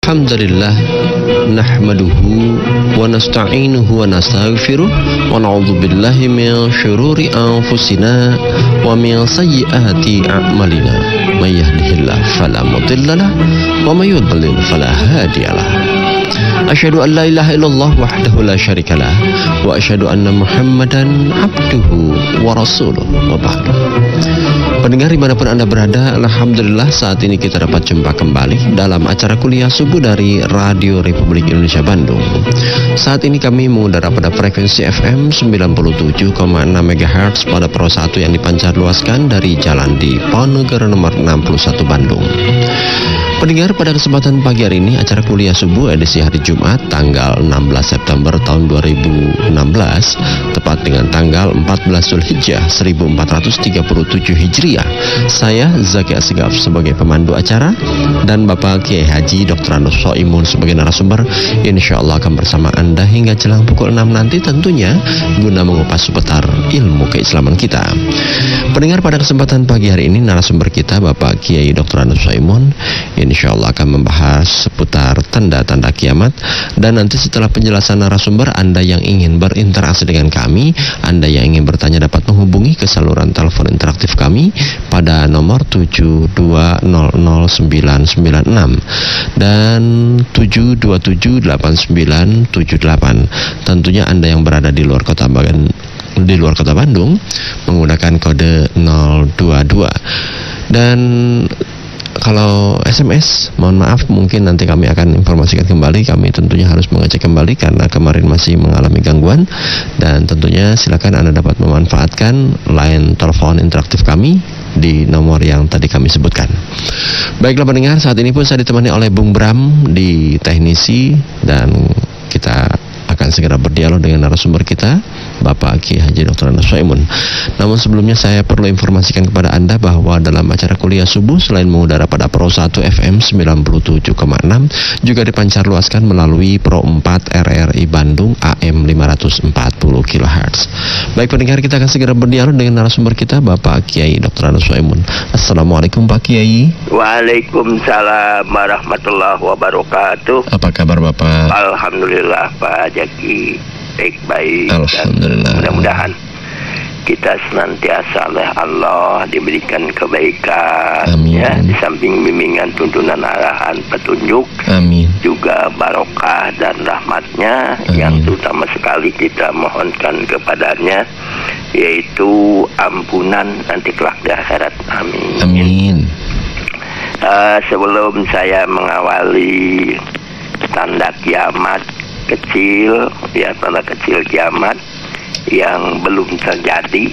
Alhamdulillah nahmaduhu wa nasta'inuhu wa nastaghfiruh wa na'udzu billahi min syururi anfusina wa min sayyiati a'malina may yahdihillahu fala mudhillalah wa may yudlil fala hadiyalah. Asyhadu an la ilaha illallah wahdahu la syarikalah wa asyhadu anna Muhammadan abduhu wa rasuluh wa ba'du. Pendengar dimanapun Anda berada, alhamdulillah saat ini kita dapat jumpa kembali dalam acara kuliah subuh dari Radio Republik Indonesia Bandung. Saat ini kami mengudara pada frekuensi FM 97,6 MHz pada Pro 1 yang dipancarluaskan dari Jalan Diponegoro nomor 61 Bandung. Pendengar, pada kesempatan pagi hari ini acara kuliah subuh edisi hari Jumat tanggal 16 September tahun 2016 tepat dengan tanggal 14 Zulhijjah 1437 Hijriah. Saya Zaki Asgaf sebagai pemandu acara dan Bapak Kiai Haji Dr. Anus Soimun sebagai narasumber. Insyaallah akan bersama Anda hingga jelang pukul 6 nanti, tentunya guna mengupas seputar ilmu keislaman kita. Pendengar, pada kesempatan pagi hari ini narasumber kita Bapak Kiai Dr. Anus Soimun insyaallah akan membahas seputar tanda-tanda kiamat. Dan nanti setelah penjelasan narasumber, Anda yang ingin berinteraksi dengan kami, Anda yang ingin bertanya dapat menghubungi ke saluran telepon interaktif kami pada nomor 7200996 dan 7278978. Tentunya Anda yang berada di luar kota Bandung menggunakan kode 022. Dan kalau SMS, mohon maaf, mungkin nanti kami akan informasikan kembali. Kami tentunya harus mengecek kembali karena kemarin masih mengalami gangguan. Dan tentunya silakan Anda dapat memanfaatkan line telepon interaktif kami di nomor yang tadi kami sebutkan. Baiklah pendengar, saat ini pun saya ditemani oleh Bung Bram di teknisi, dan kita akan segera berdialog dengan narasumber kita Bapak Kiai Haji Dr. Anus Soimun. Namun sebelumnya saya perlu informasikan kepada Anda bahwa dalam acara kuliah subuh selain mengudara pada Pro 1 FM 97,6 juga dipancarluaskan melalui Pro 4 RRI Bandung AM 540 kHz. Baik pendengar, kita akan segera berdialog dengan narasumber kita Bapak Kiai Dr. Anus Soimun. Assalamualaikum Pak Kiai. Waalaikumsalam warahmatullahi wabarakatuh. Apa kabar Bapak? Alhamdulillah Pak Jaki, baik-baik. Alhamdulillah. Dan mudah-mudahan kita senantiasa oleh Allah diberikan kebaikan. Amin. Ya, di samping bimbingan, tuntunan, arahan, petunjuk, amin, juga barokah dan rahmatnya. Amin. Yang terutama sekali kita mohonkan kepadanya, yaitu ampunan nanti kelak di akhirat. Amin. Amin. Sebelum saya mengawali tanda kiamat kecil, ya, tanda kecil kiamat yang belum terjadi,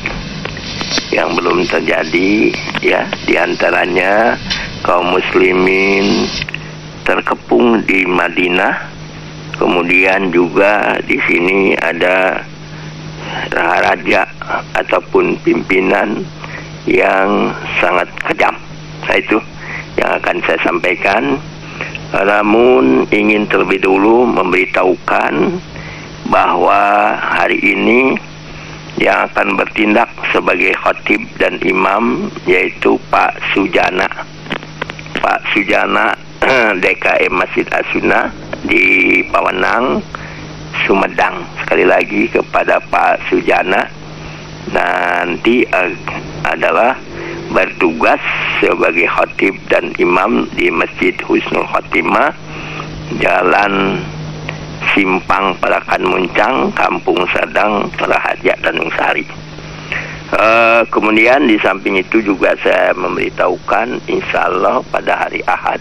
ya, diantaranya kaum muslimin terkepung di Madinah, kemudian juga di sini ada raja ataupun pimpinan yang sangat kejam. Nah, itu yang akan saya sampaikan. Namun ingin terlebih dulu memberitahukan bahwa hari ini yang akan bertindak sebagai khatib dan imam yaitu Pak Sujana DKM Masjid As-Sunnah di Pawenang, Sumedang. Sekali lagi kepada Pak Sujana, nanti adalah bertugas sebagai khatib dan imam di Masjid Husnul Khotimah, Jalan Simpang Parakan Muncang, Kampung Sadang, Rahaja, Tanjung Sari. Kemudian di samping itu juga saya memberitahukan insya Allah pada hari Ahad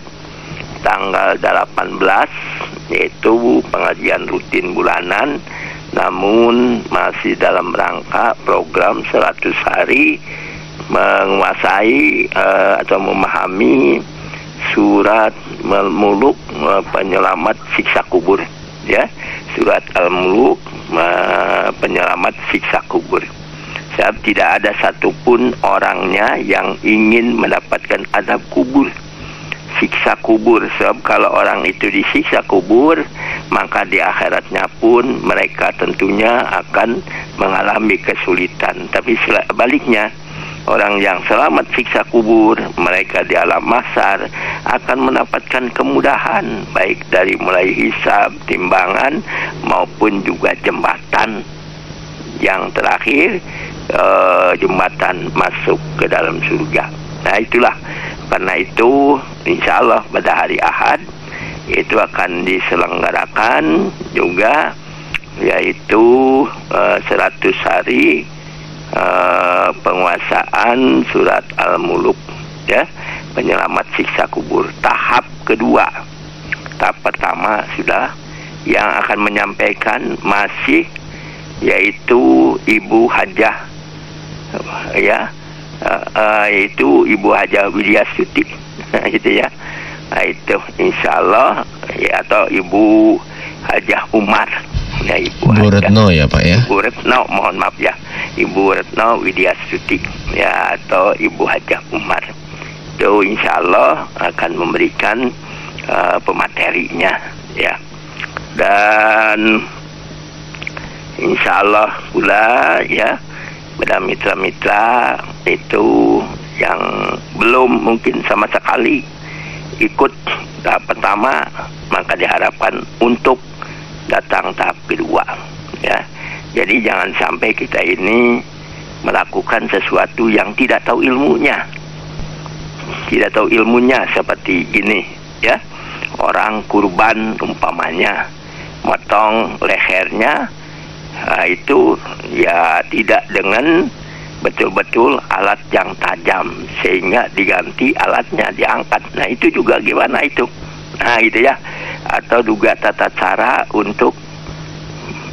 tanggal 18, yaitu pengajian rutin bulanan, namun masih dalam rangka program 100 hari menguasai atau memahami surat Al-Muluk, penyelamat siksa kubur, ya, surat Al-Muluk, penyelamat siksa kubur. Sebab tidak ada satupun orangnya yang ingin mendapatkan azab kubur, siksa kubur. Sebab kalau orang itu disiksa kubur, maka di akhiratnya pun mereka tentunya akan mengalami kesulitan. Tapi sebaliknya, orang yang selamat siksa kubur, mereka di alam mahsyar akan mendapatkan kemudahan baik dari mulai hisab, timbangan maupun juga jembatan yang terakhir, jembatan masuk ke dalam surga. Nah itulah, karena itu insya Allah pada hari Ahad itu akan diselenggarakan juga, yaitu 100 hari penguasaan surat Al-Muluk, ya, penyelamat siksa kubur. Tahap kedua, tahap pertama sudah, yang akan menyampaikan masih yaitu Ibu Hajah, ya, yaitu Ibu Hajah Widiastuti, gitu ya. Nah, itu insya Allah, ya, atau Ibu Hajah Umar, ya, Ibu Retno ya Pak ya. Ibu Retno, mohon maaf ya, Ibu Retno Widiastuti, ya, atau Ibu Hajah Umar. Itu insya Allah akan memberikan pematerinya, ya. Dan insya Allah pula, ya, pada mitra-mitra itu yang belum mungkin sama sekali ikut tahap pertama, maka diharapkan untuk datang tahap kedua, ya. Jadi jangan sampai kita ini melakukan sesuatu yang tidak tahu ilmunya. Tidak tahu ilmunya seperti ini, ya. Orang kurban umpamanya motong lehernya, itu ya tidak dengan betul-betul alat yang tajam, sehingga diganti alatnya, diangkat. Nah itu juga gimana itu? Nah gitu ya. Atau juga tata cara untuk,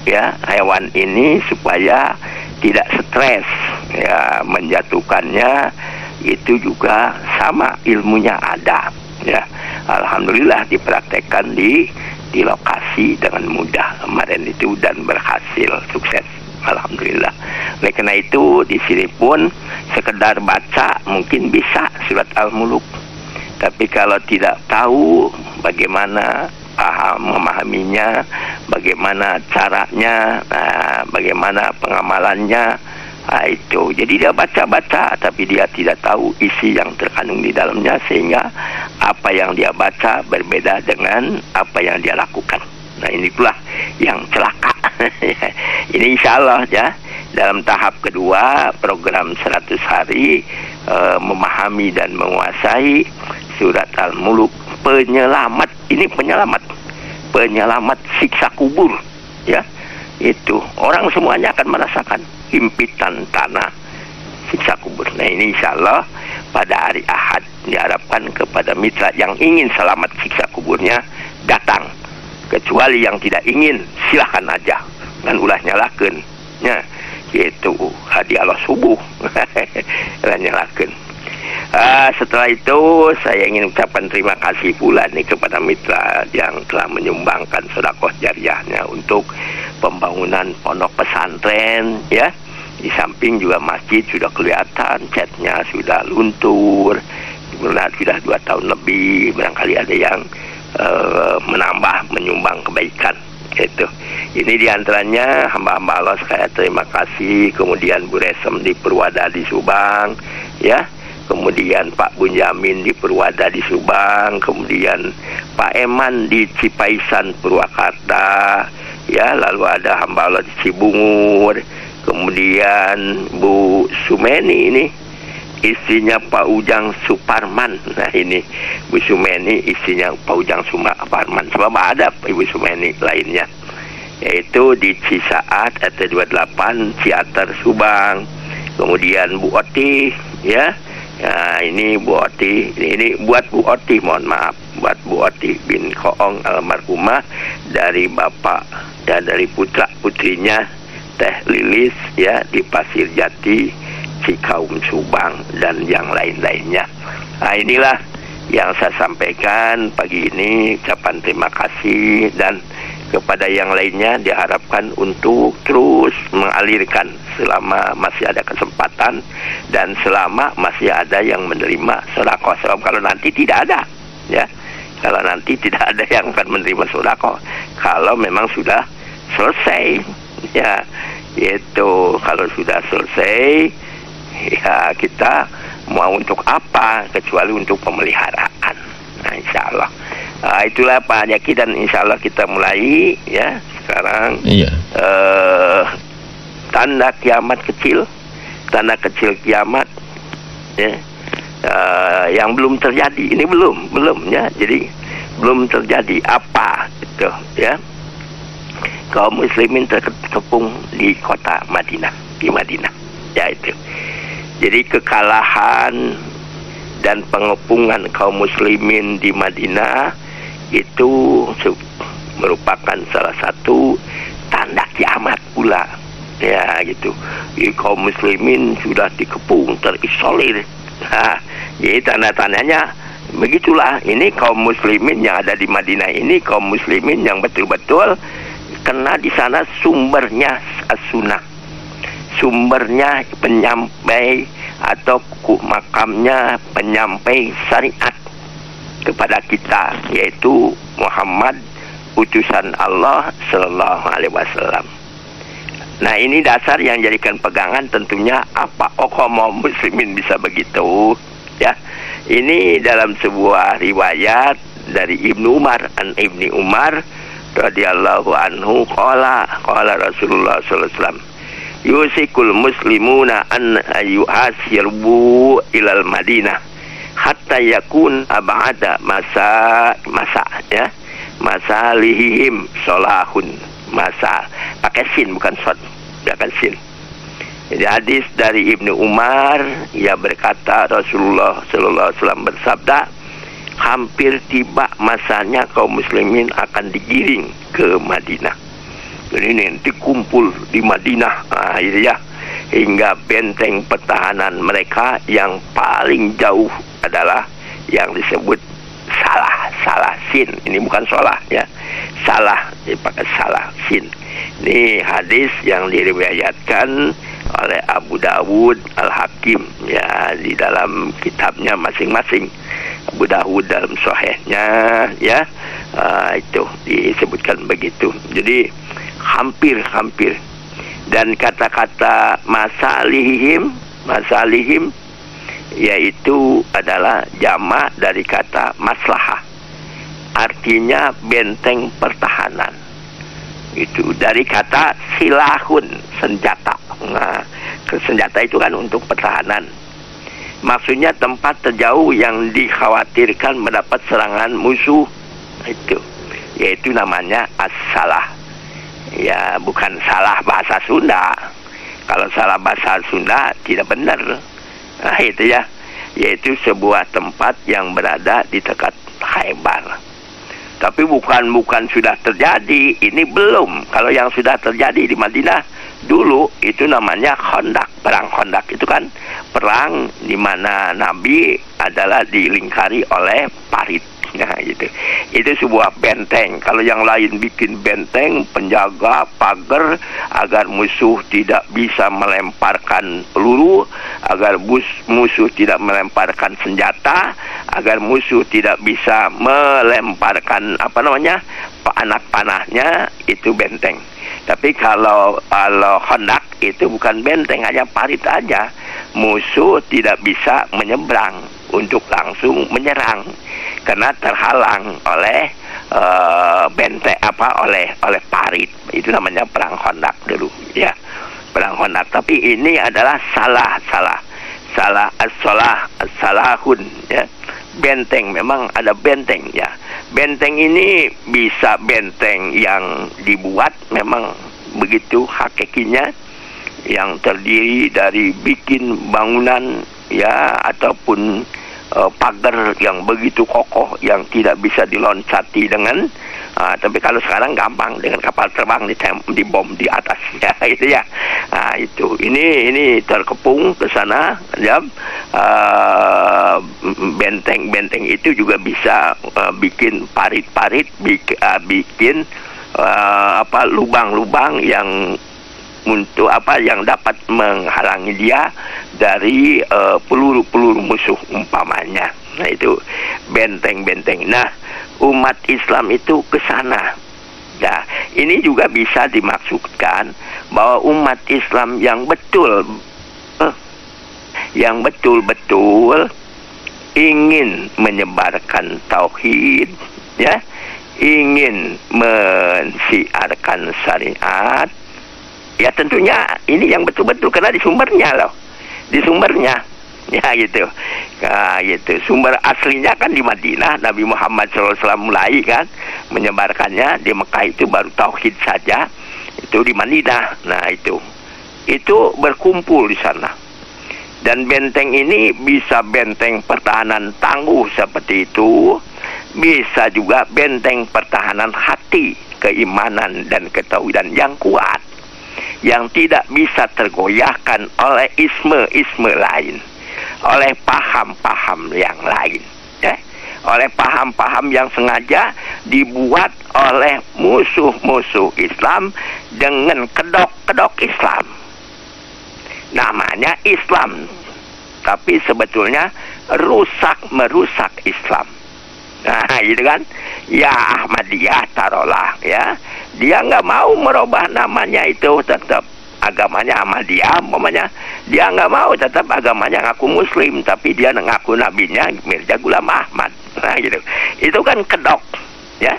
ya, hewan ini supaya tidak stres, ya, menjatuhkannya itu juga sama, ilmunya ada, ya. Alhamdulillah dipraktekkan di lokasi dengan mudah kemarin itu dan berhasil, sukses, alhamdulillah. Oleh karena itu di sini pun sekedar baca mungkin bisa surat Al-Muluk, tapi kalau tidak tahu bagaimana memahaminya, bagaimana caranya, bagaimana pengamalannya, itu. Jadi dia baca-baca, tapi dia tidak tahu isi yang terkandung di dalamnya, sehingga apa yang dia baca berbeda dengan apa yang dia lakukan. Nah ini pula yang celaka. Ini insya Allah, ya, dalam tahap kedua program 100 hari memahami dan menguasai surat Al-Muluk, penyelamat. Ini penyelamat siksa kubur, ya. Itu orang semuanya akan merasakan himpitan tanah siksa kubur. Nah ini insya Allah pada hari Ahad diharapkan kepada mitra yang ingin selamat siksa kuburnya datang. Kecuali yang tidak ingin, silahkan aja dan ulah nyalakan, ya, yaitu hadiah Allah subuh. Nyalakan. Setelah itu saya ingin ucapkan terima kasih pula nih kepada mitra yang telah menyumbangkan sedekah jariahnya untuk pembangunan pondok pesantren, ya. Di samping juga masjid sudah kelihatan catnya sudah luntur, sudah 2 tahun lebih, barangkali ada yang menyumbang kebaikan, gitu. Ini diantaranya hamba-hamba Allah sekalian terima kasih. Kemudian Bu Resem di Purwada di Subang, ya. Kemudian Pak Bunjamin di Purwada di Subang, kemudian Pak Eman di Cipaisan Purwakarta, ya. Lalu ada hamba Allah di Cibungur, kemudian Bu Sumeni ini istrinya Pak Ujang Suparman. Nah ini Bu Sumeni istrinya Pak Ujang Suparman. Sebab ada Ibu Sumeni lainnya, yaitu di Cisaat RT28 Ciater Subang. Kemudian Bu Oti, ya. Nah ini Bu Oti, ini buat Bu Oti, mohon maaf, buat Bu Oti bin Koong almarhumah, dari bapak dan dari putra putrinya Teh Lilis, ya, di Pasir Jati Cikaum Subang, dan yang lain-lainnya. Nah inilah yang saya sampaikan pagi ini. Ucapan terima kasih, dan kepada yang lainnya diharapkan untuk terus mengalirkan selama masih ada kesempatan dan selama masih ada yang menerima sedekah. Sebab kalau nanti tidak ada, ya, kalau nanti tidak ada yang akan menerima sedekah, kalau memang sudah selesai, ya, itu kalau sudah selesai Ya, kita mau untuk apa kecuali untuk pemeliharaan. Nah, insya Allah. Itulah Pak Jaki, dan insya Allah kita mulai ya sekarang. Iya. Tanda kiamat kecil, tanda kecil kiamat ya, yang belum terjadi. Ini belum ya. Jadi belum terjadi apa gitu ya. Kaum muslimin terkepung di kota Madinah, di Madinah. Ya itu. Jadi kekalahan dan pengepungan kaum muslimin di Madinah itu merupakan salah satu tanda kiamat pula. Ya gitu. Jadi kaum muslimin sudah dikepung, terisolir. Nah, jadi tanda-tandanya begitulah. Ini kaum muslimin yang ada di Madinah ini, kaum muslimin yang betul-betul kena di sana sumbernya as-sunnah, sumbernya penyampai atau makamnya penyampai syariat kepada kita, yaitu Muhammad utusan Allah Sallallahu Alaihi Wasallam. Nah, ini dasar yang jadikan pegangan tentunya apa kaum muslimin bisa begitu ya. Ini dalam sebuah riwayat dari Ibnu Umar, an Ibni Umar radhiyallahu anhu qala Rasulullah sallallahu alaihi wasallam yusikul muslimuna an yuhasirbu ilal Madinah hatta yakun ab'ada masa ya, masalihim solahun, masa pakai sin bukan sod, bukan sin. Jadi hadis dari Ibnu Umar, ia berkata Rasulullah sallallahu alaihi wasallam bersabda, hampir tiba masanya kaum muslimin akan digiring ke Madinah. Jadi nanti kumpul di Madinah, itu ya, hingga benteng pertahanan mereka yang paling jauh adalah yang disebut salah sin. Ini bukan sholah ya, salah, dipakai salah sin. Ini hadis yang diriwayatkan oleh Abu Dawud, Al-Hakim ya, di dalam kitabnya masing-masing. Abu Dawud dalam sahihnya ya, itu disebutkan begitu. Jadi hampir dan kata-kata masalihim yaitu adalah jamak dari kata maslahah, artinya benteng pertahanan. Itu dari kata silahun, senjata. Nah, senjata itu kan untuk pertahanan. Maksudnya tempat terjauh yang dikhawatirkan mendapat serangan musuh. Itu yaitu namanya as-salah. Ya, bukan salah bahasa Sunda. Kalau salah bahasa Sunda tidak benar. Nah, itu ya, yaitu sebuah tempat yang berada di dekat Khaybar. Tapi bukan sudah terjadi, ini belum. Kalau yang sudah terjadi di Madinah dulu itu namanya Khandaq, perang Khandaq itu kan perang di mana Nabi adalah dilingkari oleh parit. Nah, gitu. Itu sebuah benteng. Kalau yang lain bikin benteng, penjaga, pagar agar musuh tidak bisa melemparkan peluru, agar musuh tidak melemparkan senjata, agar musuh tidak bisa melemparkan anak panahnya, itu benteng. Tapi kalau Khandaq itu bukan benteng, hanya parit aja. Musuh tidak bisa menyeberang untuk langsung menyerang karena terhalang oleh benteng oleh parit. Itu namanya perang Khandaq dulu ya, perang Khandaq. Tapi ini adalah salah as-salahun ya. Benteng, memang ada benteng ya. Benteng ini bisa benteng yang dibuat memang begitu hakikinya, yang terdiri dari bikin bangunan ya, ataupun pagar yang begitu kokoh yang tidak bisa diloncati dengan tapi kalau sekarang gampang dengan kapal terbang dibom di atasnya itu ya. Itu ini terkepung ke sana ya. Benteng itu juga bisa bikin parit-parit, bikin lubang-lubang yang untuk yang dapat menghalangi dia dari peluru-peluru musuh umpamanya. Nah, itu benteng-benteng. Nah, umat Islam itu ke sana. Nah, ini juga bisa dimaksudkan bahwa umat Islam yang betul yang betul-betul ingin menyebarkan tauhid, ya, ingin mensiarkan syariat, ya tentunya ini yang betul-betul karena di sumbernya loh, di sumbernya, ya gitu. Nah, gitu. Sumber aslinya kan di Madinah, Nabi Muhammad SAW mulai kan menyebarkannya. Di Mekah itu baru tauhid saja, itu di Madinah. Nah itu berkumpul di sana. Dan benteng ini bisa benteng pertahanan tangguh seperti itu, bisa juga benteng pertahanan hati, keimanan dan ketauhidan yang kuat, yang tidak bisa tergoyahkan oleh isme-isme lain, oleh paham-paham yang lain, ya, oleh paham-paham yang sengaja dibuat oleh musuh-musuh Islam dengan kedok-kedok Islam. Namanya Islam, tapi sebetulnya merusak Islam. Nah, gitu kan? Ya Ahmadiyah taruhlah, ya. Dia nggak mau merubah namanya itu, tetap agamanya Ahmadiyah, umpamanya. Dia nggak mau, tetap agamanya ngaku Muslim, tapi dia ngaku nabinya Mirza Ghulam Ahmad. Nah, gitu. Itu kan kedok, ya.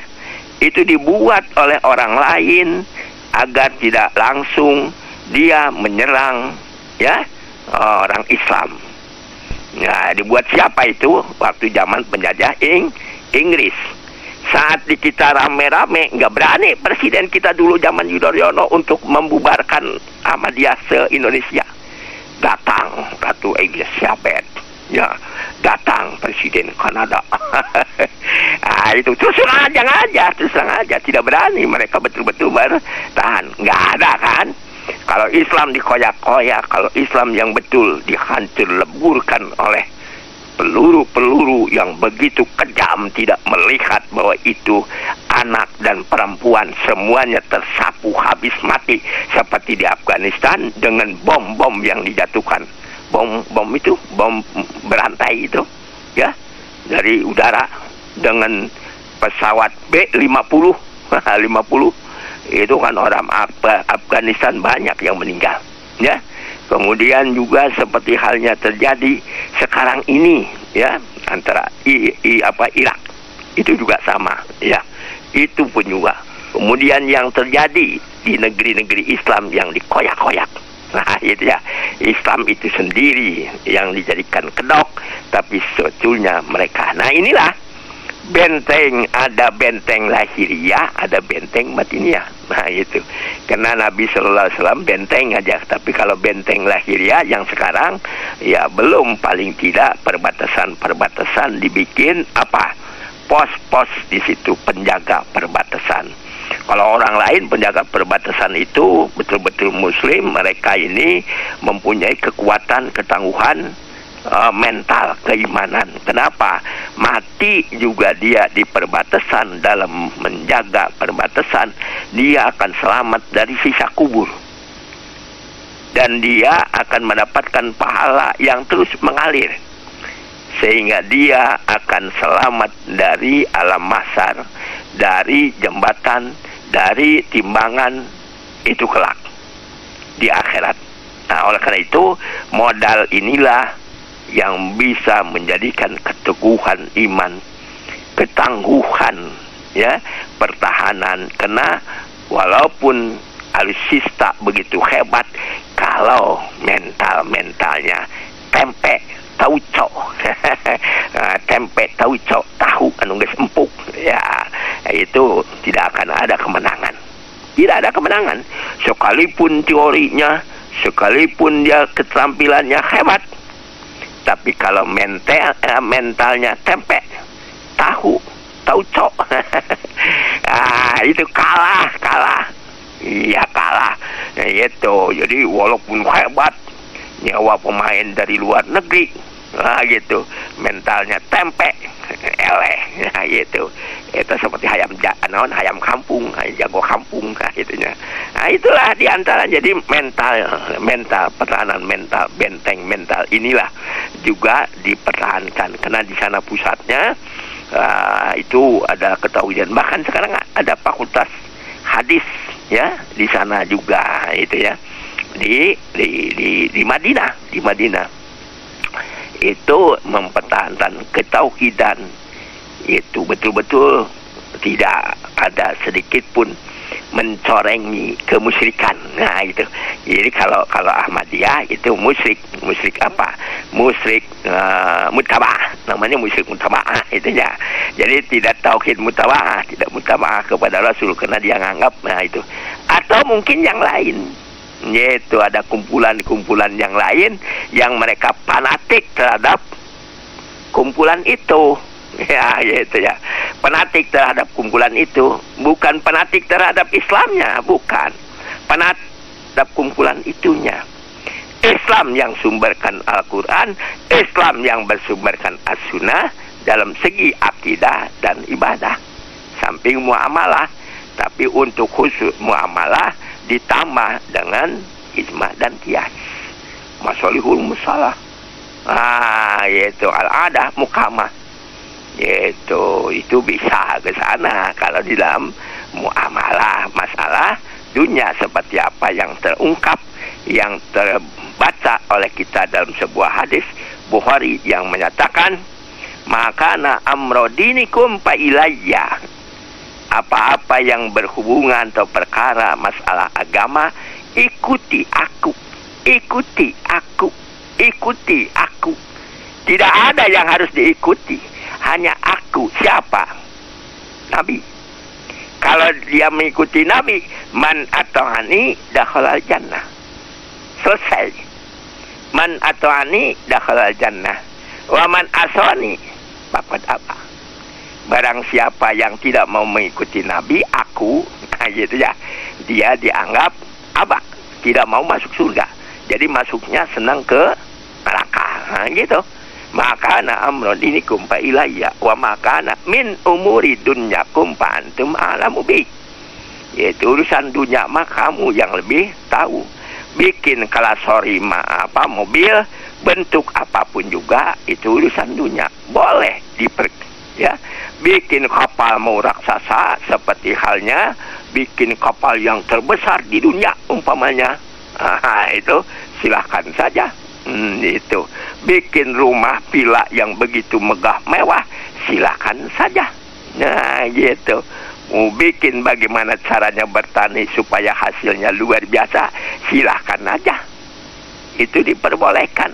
Itu dibuat oleh orang lain agar tidak langsung dia menyerang, ya, orang Islam. Nah, dibuat siapa itu? Waktu zaman penjajah Inggris. Saat di kita rame-rame, nggak berani presiden kita dulu zaman Yudhoyono untuk membubarkan Ahmadiyah se-Indonesia. Datang Ratu Elizabeth, ya, datang presiden Kanada. Nah, itu terus terang aja, tidak berani mereka betul-betul bertahan. Nggak ada kan? Kalau Islam dikoyak-koyak, kalau Islam yang betul dihancur leburkan oleh peluru-peluru yang begitu kejam, tidak melihat bahwa itu anak dan perempuan semuanya tersapu habis mati seperti di Afghanistan dengan bom-bom yang dijatuhkan. Bom itu, bom berantai itu, ya, dari udara dengan pesawat B-50 50 itu kan orang Afghanistan banyak yang meninggal, ya. Kemudian juga seperti halnya terjadi sekarang ini, ya, antara Irak itu juga sama, ya, itu pun juga. Kemudian yang terjadi di negeri-negeri Islam yang dikoyak-koyak, nah itu ya, Islam itu sendiri yang dijadikan kedok, tapi sebetulnya mereka. Nah inilah benteng, ada benteng lahiriah, ada benteng batiniah. Nah itu, karena Nabi Sallallahu Alaihi Wasallam benteng aja, tapi kalau benteng lahiriah yang sekarang, ya belum, paling tidak perbatasan dibikin apa, pos-pos di situ penjaga perbatasan. Kalau orang lain penjaga perbatasan itu betul-betul Muslim, mereka ini mempunyai kekuatan, ketangguhan, mental, keimanan. Kenapa? Mati juga dia di perbatasan, dalam menjaga perbatasan, dia akan selamat dari siksa kubur. Dan dia akan mendapatkan pahala yang terus mengalir. Sehingga dia akan selamat dari alam mahsyar, dari jembatan, dari timbangan itu kelak di akhirat. Nah, oleh karena itu modal inilah yang bisa menjadikan keteguhan iman, ketangguhan, ya, pertahanan. Karena walaupun alutsista begitu hebat, kalau mentalnya tempe tauco, tempe tauco, tahu anu geus empuk, ya, itu tidak akan ada kemenangan. Tidak ada kemenangan. Sekalipun teorinya, sekalipun dia keterampilannya hebat, tapi kalau mentalnya tempe, tahu, tauco, itu kalah. Iya kalah. Nah, itu. Jadi walaupun hebat, nyawa pemain dari luar negeri, nah gitu, mentalnya tempe, eleh, nah gitu. Itu seperti ayam kampung, jago kampung, nah itunya. Nah itulah diantara, jadi mental, pertahanan mental, benteng mental inilah juga dipertahankan, karena di sana pusatnya itu ada ketahuan. Bahkan sekarang ada fakultas hadis, ya, di sana juga, itu ya, di Madinah, itu mempertahankan ketauhidan, itu betul-betul tidak ada sedikit pun mencorengi kemusyrikan. Nah itu. Jadi kalau Ahmadiyah itu musyrik apa? Musyrik mutaba'ah. Namanya musyrik mutaba'ah itu ya. Jadi tidak tauhid mutaba'ah, tidak mutaba'ah kepada Rasul karena dia nganggap itu. Atau mungkin yang lain. Yaitu ada kumpulan-kumpulan yang lain yang mereka fanatik terhadap kumpulan itu. Ya, itu ya. Fanatik terhadap kumpulan itu, bukan fanatik terhadap Islamnya, bukan. Fanatik terhadap kumpulan itunya. Islam yang sumberkan Al-Quran, Islam yang bersumberkan As-Sunnah dalam segi akidah dan ibadah. Samping muamalah, tapi untuk khusus muamalah ditambah dengan ijma dan qiyas. Masalihul musalah. Yaitu al-adah mukamah. Itu bisa ke sana kalau di dalam muamalah masalah dunia seperti apa yang terungkap, yang terbaca oleh kita dalam sebuah hadis Bukhari yang menyatakan makana amro dinikum fa ilayya, apa-apa yang berhubungan atau perkara masalah agama ikuti aku, ikuti aku, ikuti aku. Tidak ada yang harus diikuti, hanya aku. Siapa? Nabi. Kalau dia mengikuti Nabi, man ata'ani dakhalal jannah. Selesai. Man ata'ani dakhalal jannah. Wa man asani faqad aba. Barang siapa yang tidak mau mengikuti Nabi, aku, gitu ya, dia dianggap aba, tidak mau masuk surga. Jadi masuknya senang ke neraka, gitu. Makana amron dinikum fa ilayya wa makana min umuri dunyakum fa antum a'lamu bi. Yaitu urusan dunia mah kamu yang lebih tahu. Bikin kalasori mobil bentuk apapun juga itu urusan dunia, boleh ya. Bikin kapal mau raksasa seperti halnya bikin kapal yang terbesar di dunia umpamanya, itu silahkan saja. Itu bikin rumah villa yang begitu megah mewah, silakan saja. Nah gitu. Mau bikin bagaimana caranya bertani supaya hasilnya luar biasa, silahkan aja, itu diperbolehkan.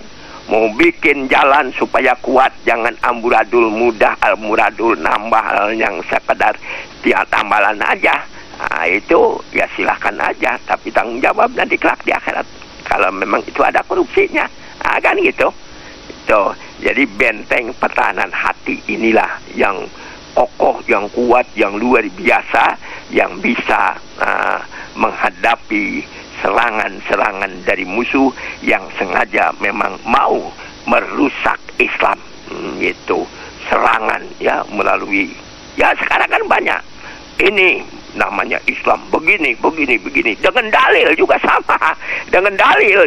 Mau bikin jalan supaya kuat, jangan amburadul mudah, almuradul nambah yang sekedar tiap tambalan aja. Nah, itu ya silahkan aja, tapi tanggung jawab nanti kelak di akhirat kalau memang itu ada korupsinya. Kan gitu. Tuh, jadi benteng pertahanan hati inilah yang kokoh, yang kuat, yang luar biasa, yang bisa menghadapi serangan-serangan dari musuh yang sengaja memang mau merusak Islam. Itu serangan ya melalui, ya sekarang kan banyak ini namanya Islam begini dengan dalil juga sama, dengan dalil.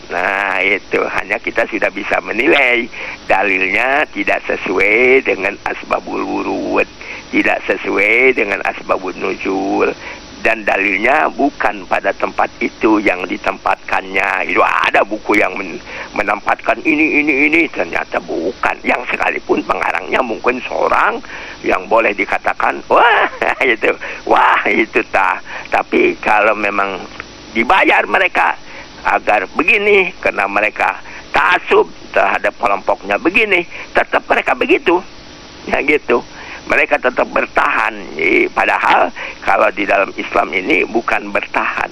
Nah itu hanya kita sudah bisa menilai dalilnya tidak sesuai dengan asbabul wurud, tidak sesuai dengan asbabun nuzul, dan dalilnya bukan pada tempat itu yang ditempatkannya. Itu ada buku yang menempatkan ini ternyata bukan, yang sekalipun pengarangnya mungkin seorang yang boleh dikatakan wah itu tapi kalau memang dibayar mereka agar begini karena mereka ta'assub terhadap kelompoknya begini, tetap mereka begitu ya gitu. Mereka tetap bertahan. Padahal kalau di dalam Islam ini bukan bertahan,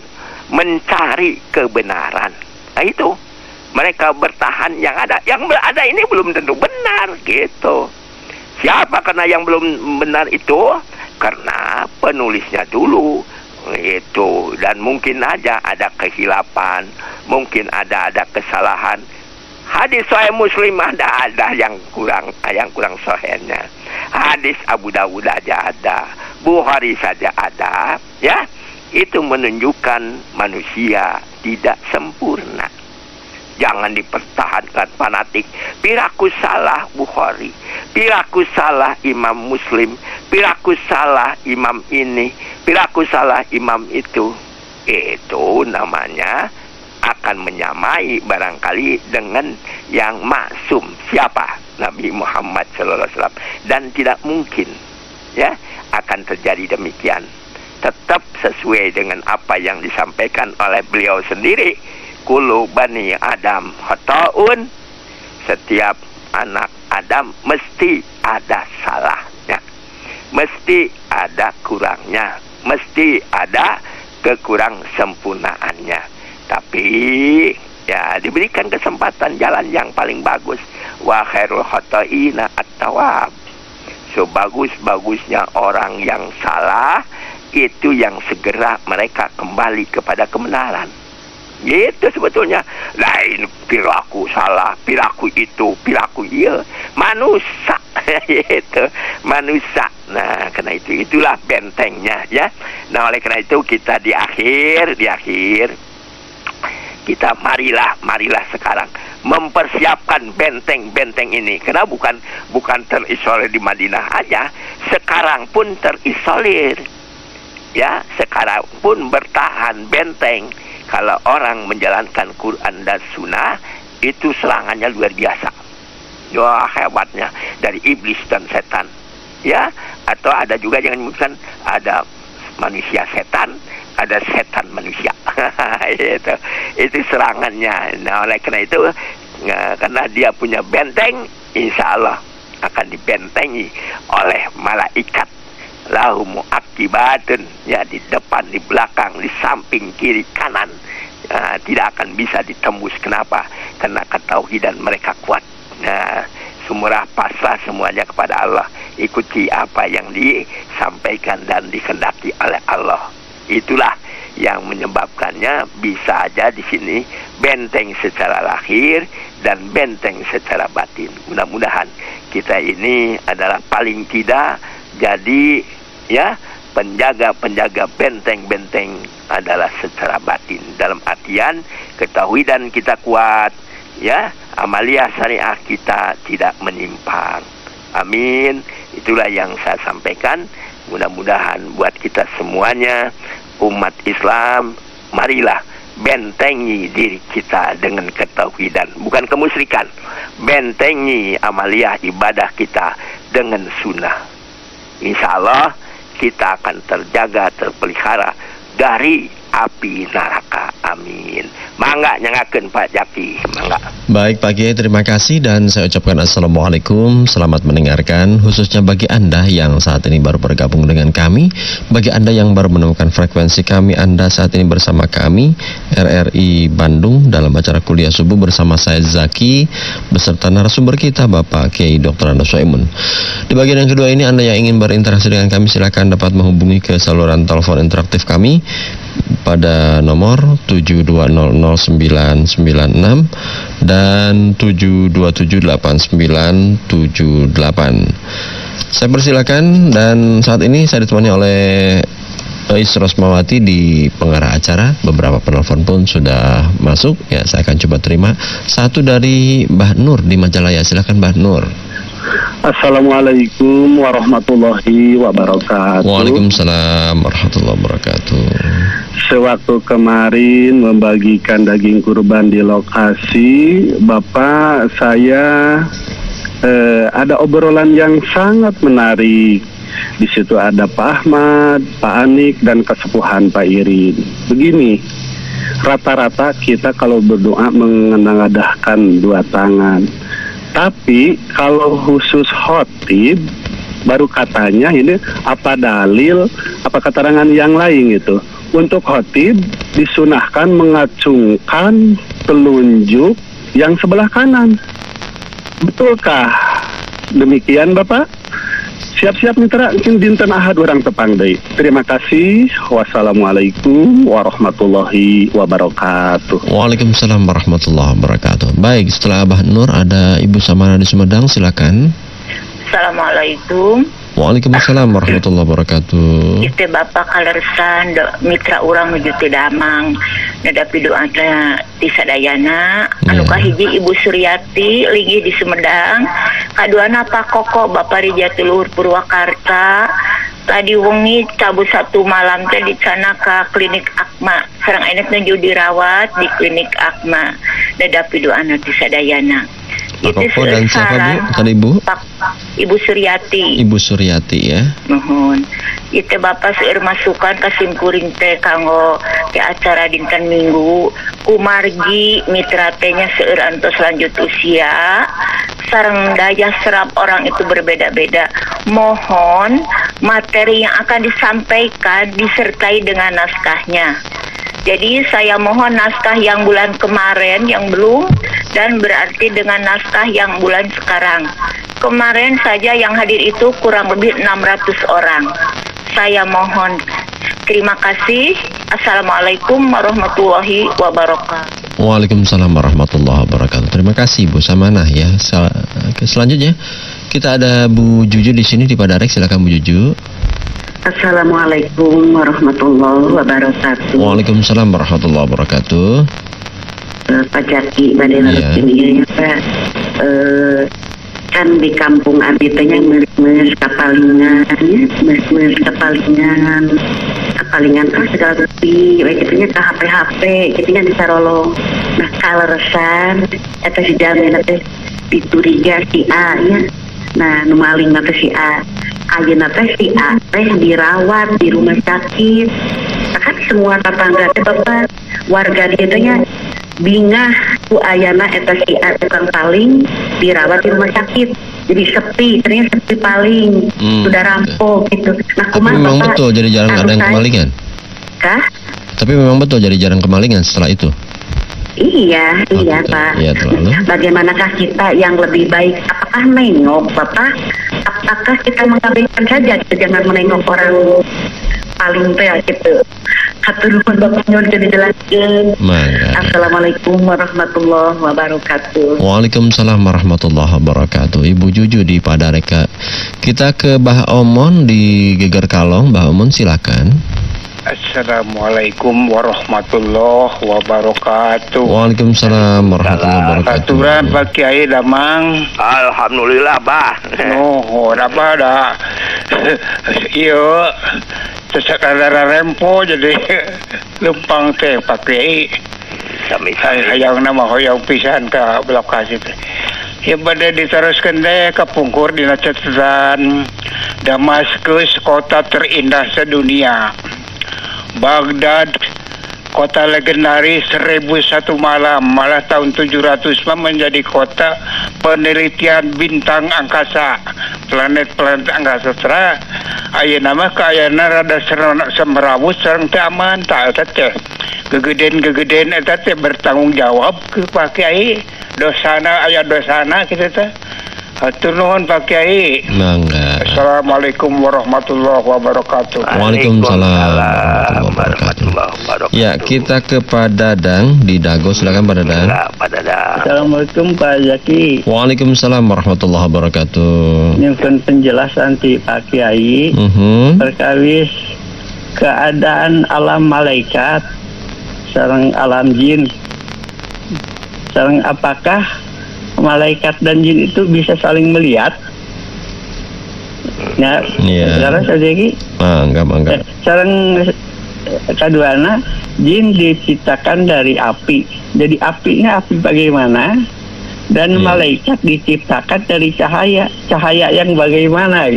mencari kebenaran. Nah itu mereka bertahan yang ada ini belum tentu benar gitu. Siapa karena yang belum benar itu? Karena penulisnya dulu itu, dan mungkin aja ada kehilapan, mungkin ada kesalahan. Hadis Sahih Muslim ada yang kurang sahihnya. Hadis Abu Dawud aja ada, Bukhari saja ada, ya. Itu menunjukkan manusia tidak sempurna. Jangan dipertahankan fanatik. Piraku salah Bukhari, piraku salah Imam Muslim, piraku salah imam ini, piraku salah imam itu. Itu namanya akan menyamai barangkali dengan yang maksum. Siapa? Nabi Muhammad SAW. Dan tidak mungkin ya akan terjadi demikian. Tetap sesuai dengan apa yang disampaikan oleh beliau sendiri. Kullu bani Adam khata'un. Setiap anak Adam mesti ada salahnya, mesti ada kurangnya, mesti ada kekurang sempurnaannya. Tapi ya diberikan kesempatan jalan yang paling bagus. Wa khairul khata'ina at-tawwab. Sebagus-bagusnya orang yang salah itu yang segera mereka kembali kepada kebenaran. Itu sebetulnya. Lain perilaku salah, perilaku itu, perilaku iya, manusia. Itu manusia. Nah, karena itu itulah bentengnya ya. Nah, oleh karena itu kita di akhir kita marilah sekarang mempersiapkan benteng-benteng ini. Karena bukan terisolir di Madinah aja, sekarang pun terisolir. Ya, sekarang pun bertahan benteng. Kalau orang menjalankan Quran dan Sunnah, itu serangannya luar biasa. Wah, hebatnya dari iblis dan setan. Ya, atau ada juga yang menyebutkan ada manusia setan, ada setan manusia. itu serangannya. Nah, oleh karena itu, karena dia punya benteng, insya Allah akan dibentengi oleh malaikat. Lahum akibatun, ya, di depan, di belakang, di samping, kiri, kanan, tidak akan bisa ditembus. Kenapa? Karena ketauhidan mereka kuat. Nah, sumurah pasrah semuanya kepada Allah, ikuti apa yang disampaikan dan dikehendaki oleh Allah. Itulah yang menyebabkannya bisa aja di sini benteng secara lahir dan benteng secara batin. Mudah-mudahan kita ini adalah paling tidak jadi ya penjaga benteng-benteng adalah secara batin, dalam artian ketauhidan kita kuat, ya, amalia syariah kita tidak menyimpang. Amin. Itulah yang saya sampaikan. Mudah-mudahan buat kita semuanya, umat Islam, marilah bentengi diri kita dengan ketauhidan, bukan kemusyrikan. Bentengi amalia ibadah kita dengan sunnah. Insya Allah kita akan terjaga, terpelihara dari api neraka. Amin. Mangga nyangakeun Pak Jaki, mangga. Baik Pak Kiai, terima kasih dan saya ucapkan Assalamualaikum, selamat mendengarkan, khususnya bagi Anda yang saat ini baru bergabung dengan kami, bagi Anda yang baru menemukan frekuensi kami, Anda saat ini bersama kami RRI Bandung dalam acara kuliah subuh bersama saya Zaki beserta narasumber kita Bapak Kiai Dr. Ando Soemun. Di bagian yang kedua ini, Anda yang ingin berinteraksi dengan kami silakan dapat menghubungi ke saluran telepon interaktif kami pada nomor 7200996 dan 7278978. Saya persilakan, dan saat ini saya ditemani oleh Isrosmawati di pengarah acara. Beberapa penelpon pun sudah masuk. Ya, saya akan coba terima satu dari Mbah Nur di Majalaya. Silakan Mbah Nur. Assalamualaikum warahmatullahi wabarakatuh. Waalaikumsalam warahmatullahi wabarakatuh. Sewaktu kemarin membagikan daging kurban di lokasi, Bapak, saya ada obrolan yang sangat menarik. Di situ ada Pak Ahmad, Pak Anik, dan kesepuhan Pak Irin. Begini, rata-rata kita kalau berdoa mengenadahkan dua tangan. Tapi kalau khusus khotib, baru katanya ini apa dalil, apa keterangan yang lain gitu. Untuk khotib disunahkan mengacungkan telunjuk yang sebelah kanan. Betulkah demikian Bapak? Siap-siap mitra, mungkin dinten ahad orang tepang deui. Terima kasih. Wassalamualaikum warahmatullahi wabarakatuh. Waalaikumsalam warahmatullahi wabarakatuh. Baik, setelah Abah Nur ada Ibu Samara di Sumedang, silakan. Assalamualaikum. Waalaikumsalam warahmatullahi wabarakatuh. Itu Bapak kalersan mitra urang menuju teu damang. Nadapi doana di sadayana, anu kahiji Ibu Suryati linggih di Sumedang, kaduana Pak Koko Bapak Rijatuluhur Purwakarta, tadi wengi cabut 1 malam teh di sana ke klinik Akma. Sareng enek nuju dirawat di klinik Akma. Dadapi doana ti sadayana. Pak Koko dan siapa Bu? Tadi Bu? Ibu Suryati. Ibu Suryati ya. Nuhun. Itu Bapak seueur masukan ka simkuring teh kanggo ke acara dinten Minggu kumargi mitra tehnya seueur antos lanjut usia sareng daya serap orang itu berbeda-beda. Mohon materi yang akan disampaikan disertai dengan naskahnya. Jadi saya mohon naskah yang bulan kemarin yang belum dan berarti dengan naskah yang bulan sekarang. Kemarin saja yang hadir itu kurang lebih 600 orang. Saya mohon. Terima kasih. Assalamualaikum warahmatullahi wabarakatuh. Waalaikumsalam warahmatullahi wabarakatuh. Terima kasih Bu Samanah ya. Selanjutnya kita ada Bu Juju di sini di Padarek. Silakan Bu Juju. Assalamualaikum warahmatullahi wabarakatuh. Waalaikumsalam warahmatullahi wabarakatuh. Pak Jaki, badai ini ya Pak. Kan di kampung abdi teh nya meus kapalingan, kapalingan segala bukti, baik itu nya ke HP, gitu nya disarolong. Nah kaleresan, eta si jalmi teh dituriga si A nya. Nah nu maling teh si A. Ayeuna teh si A teh dirawat di rumah sakit. Kan semua tetangga teh Bapak warga dia teh nya bingah ku ayana eta si A tukang paling dirawat di rumah sakit. Jadi sepi, ternyata sepi paling sudah rampok gitu. Nah, tapi memang Bapak, betul jadi jarang ada yang kemalingan. Kah? Tapi memang betul jadi jarang kemalingan setelah itu. Iya, iya Pak. Iya, bagaimanakah kita yang lebih baik? Apakah menengok Bapak? Apakah kita mengabaikan saja? Jangan menengok orang paling teh gitu. Hatur nuhun Bapak nyuwun dijelaskeun. Assalamualaikum warahmatullahi wabarakatuh. Waalaikumsalam warahmatullahi wabarakatuh. Ibu Juju di Padareka. Kita ke Bah Omon di Geger Kalong. Bah Omon silakan. Assalamualaikum warahmatullahi wabarakatuh. Waalaikumsalam warahmatullahi wabarakatuh. Aturan Pak Kiai Damang. Alhamdulillah Bah. Oh, apa dah? Iya. Sesekadar rempo jadi lempang teh Pak Kiai. Hayang nama hoyong pisan ke lokasi teh. Ya pada diteruskan deh ke pungkur di catatan Damaskus kota terindah sedunia. Baghdad kota legendaris 1001 malam, malah tahun 700 menjadi kota penelitian bintang angkasa, planet-planet angkasa. Ayeuna mah kaayana rada semrawut sareng teu aman tah eta teh. Gegeden eta teh bertanggung jawab ke Pak Kiai. Dosana aya dosana kitu teh. Hatur nuhun Pak Kiai. Mangga. Assalamualaikum warahmatullahi wabarakatuh. Waalaikumsalam warahmatullahi wabarakatuh. Ya, kita ke Pak Dadang di Dago. Silakan Pak Dadang. Assalamualaikum Pak Zaki. Waalaikumsalam warahmatullahi wabarakatuh. Nyuwun penjelasan ti Pak Kiai perkawis keadaan alam malaikat sareng alam jin. Sareng apakah malaikat dan jin itu bisa saling melihat? Ya, sekarang saja lagi. Mangga. Sareng kaduana jin diciptakan dari api. Jadi apinya api bagaimana? Dan malaikat diciptakan dari cahaya. Cahaya yang bagaimana?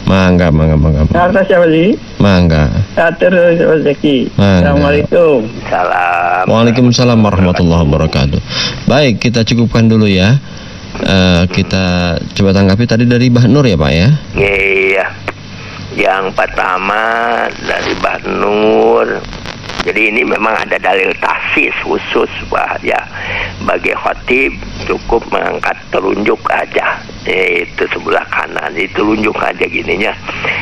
Mangga. Kata siapa sih? Mangga. Atur rezeki. Assalamualaikum. Salam. Waalaikumsalam warahmatullahi wabarakatuh. Baik, kita cukupkan dulu ya. Kita coba tanggapi tadi dari Bah Nur ya Pak ya. Iya. Yang pertama dari Bah Nur. Jadi ini memang ada dalil tahsis khusus Pak ya. Bagi khatib cukup mengangkat telunjuk aja. Itu sebelah kanan, itu telunjuk aja gininya.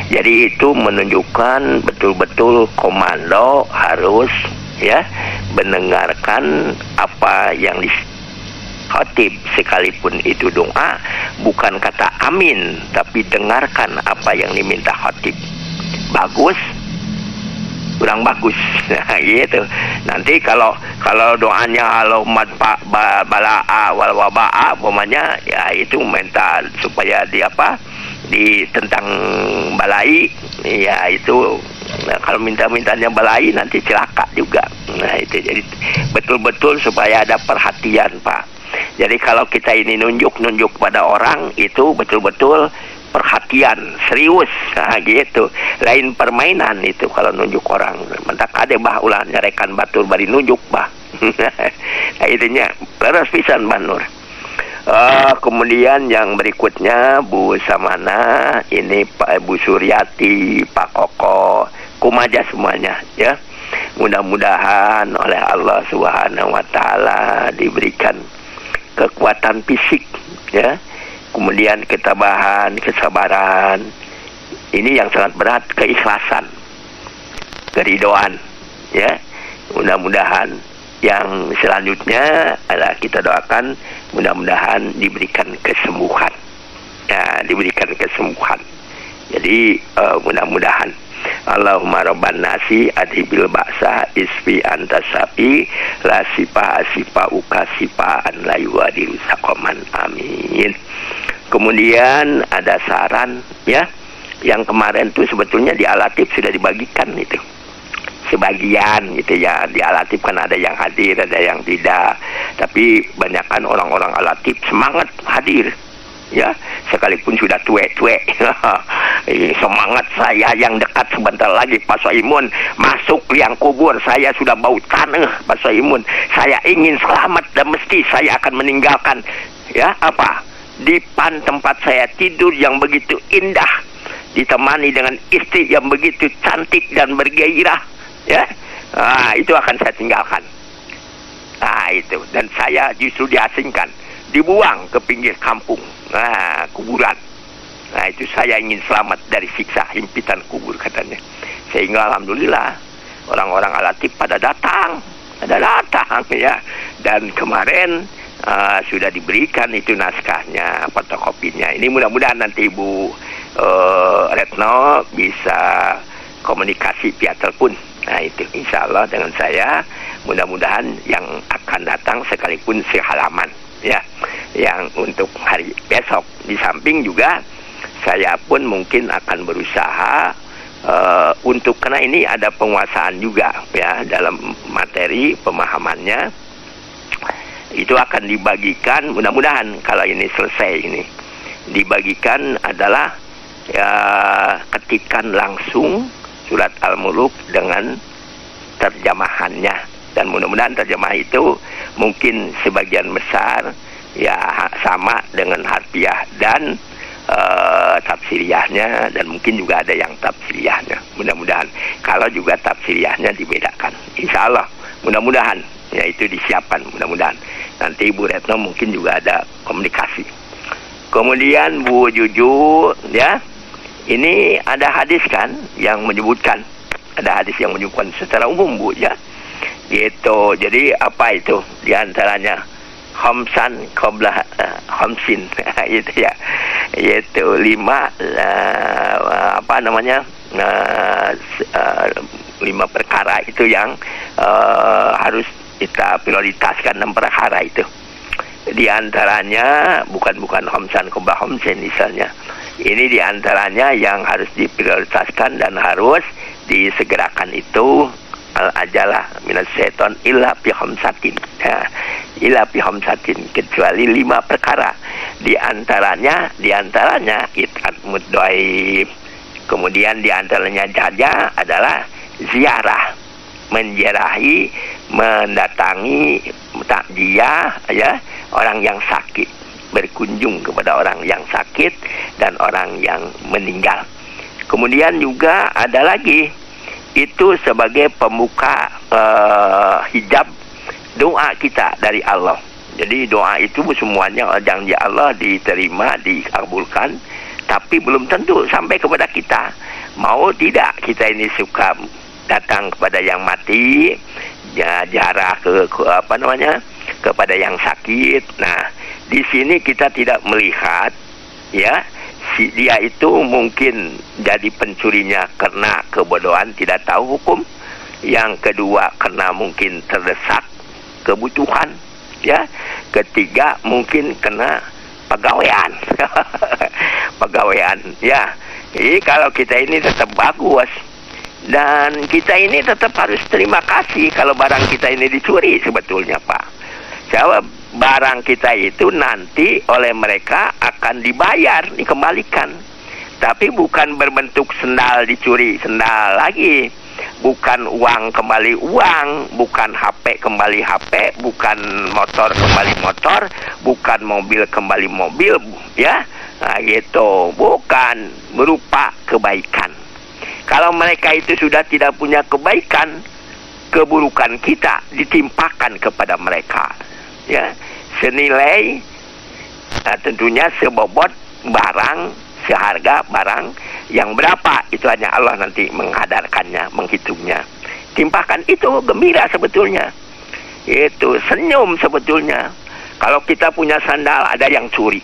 Jadi itu menunjukkan betul-betul komando harus ya mendengarkan apa yang di khatib, sekalipun itu doa, bukan kata amin, tapi dengarkan apa yang diminta khatib. Bagus, kurang bagus. Nah, gitu. Nanti kalau doanya alomat balaa wal wabaa, pokoknya ya itu minta supaya di di tentang balai, ya itu kalau minta-mintanya balai nanti celaka juga. Nah itu jadi betul-betul supaya ada perhatian Pak. Jadi kalau kita ini nunjuk pada orang itu betul-betul perhatian serius, nah gitu. Lain permainan itu kalau nunjuk orang. Mentak ade bah ulah nyarekan batur bari nunjuk bah. Nah itunya leres pisan Mbah Nur. Kemudian yang berikutnya Bu Samana, ini Pak Bu Suryati, Pak Koko, kumaja semuanya ya. Mudah-mudahan oleh Allah Subhanahu wa taala diberikan kekuatan fisik ya. Kemudian ketabahan, kesabaran. Ini yang sangat berat, keikhlasan, keridoan ya. Mudah-mudahan yang selanjutnya adalah kita doakan mudah-mudahan diberikan kesembuhan. Ya, diberikan kesembuhan. Jadi mudah-mudahan Allahumma rabban nasi adhibil ba'sa isfi antasapi la sipa asipa ukasipa an la yuadiru sakoman, amin. Kemudian ada saran ya, yang kemarin tuh sebetulnya di Al-Latif sudah dibagikan itu sebagian gitu ya. Di Al-Latif kan ada yang hadir, ada yang tidak, tapi banyakkan orang-orang Al-Latif semangat hadir ya, sekalipun sudah tuek-tuek. Semangat saya yang dekat sebentar lagi Pak Soimun masuk liang kubur, saya sudah bau tanah Pak Soimun, saya ingin selamat dan mesti saya akan meninggalkan ya apa dipan tempat saya tidur yang begitu indah, ditemani dengan istri yang begitu cantik dan bergairah ya. Itu akan saya tinggalkan. Itu, dan saya justru diasingkan, dibuang ke pinggir kampung, kuburan. Itu saya ingin selamat dari siksa himpitan kubur katanya. Sehingga alhamdulillah orang-orang Al-Latif pada datang ya. Dan kemarin sudah diberikan itu naskahnya, fotokopinya. Ini mudah-mudahan nanti Ibu Retno bisa komunikasi via telepon. Nah itu insya Allah dengan saya, mudah-mudahan yang akan datang sekalipun sehalaman ya, yang untuk hari besok. Di samping juga saya pun mungkin akan berusaha untuk, karena ini ada penguasaan juga ya dalam materi pemahamannya, itu akan dibagikan, mudah-mudahan kalau ini selesai ini dibagikan adalah ya, ketikan langsung surat Al-Muluk dengan terjemahannya, dan mudah-mudahan terjemah itu mungkin sebagian besar ya sama dengan harfiah dan tafsiriyahnya, dan mungkin juga ada yang tafsiriyahnya. Mudah-mudahan kalau juga tafsiriyahnya dibedakan, insya Allah mudah-mudahan ya itu disiapkan. Mudah-mudahan nanti Ibu Retno mungkin juga ada komunikasi. Kemudian Bu Juju ya, ini ada hadis kan yang menyebutkan, ada hadis yang menyebutkan secara umum Bu ya gitu. Jadi apa itu diantaranya khamsan qabla khamsin itu ya, yaitu 5 apa namanya 5 perkara itu yang harus kita prioritaskan. 6 perkara itu diantaranya bukan khamsan qabla khamsin misalnya. Ini diantaranya yang harus diprioritaskan dan harus disegerakan itu al-ajalah minas syaiton illa fi khamsatin ya, illa fi khamsatin, kecuali 5 perkara. Diantaranya itat muddaib. Kemudian diantaranya saja adalah ziarah, menziarahi, mendatangi, takziah ya orang yang sakit, berkunjung kepada orang yang sakit dan orang yang meninggal. Kemudian juga ada lagi itu sebagai pembuka hijab doa kita dari Allah. Jadi doa itu semuanya janji Allah diterima, dikabulkan, tapi belum tentu sampai kepada kita. Mau tidak kita ini suka datang kepada yang mati, ya ziarah ke apa namanya kepada yang sakit. Nah di sini kita tidak melihat ya si dia itu mungkin jadi pencurinya karena kebodohan, tidak tahu hukum. Yang kedua karena mungkin terdesak kebutuhan ya. Ketiga mungkin kena pegawaian kepegawaian, ya. Jadi kalau kita ini tetap bagus, dan kita ini tetap harus terima kasih kalau barang kita ini dicuri sebetulnya, Pak. Jawab, barang kita itu nanti oleh mereka akan dibayar, dikembalikan. Tapi bukan berbentuk sendal dicuri, sendal lagi. Bukan uang kembali uang, bukan HP kembali HP, bukan motor kembali motor, bukan mobil kembali mobil, ya. Nah, gitu, bukan berupa kebaikan. Kalau mereka itu sudah tidak punya kebaikan, keburukan kita ditimpakan kepada mereka, ya, senilai tentunya sebobot barang, seharga barang yang berapa, itu hanya Allah nanti menghadarkannya, menghitungnya. Timpakan itu gembira sebetulnya, itu senyum sebetulnya. Kalau kita punya sandal, ada yang curi.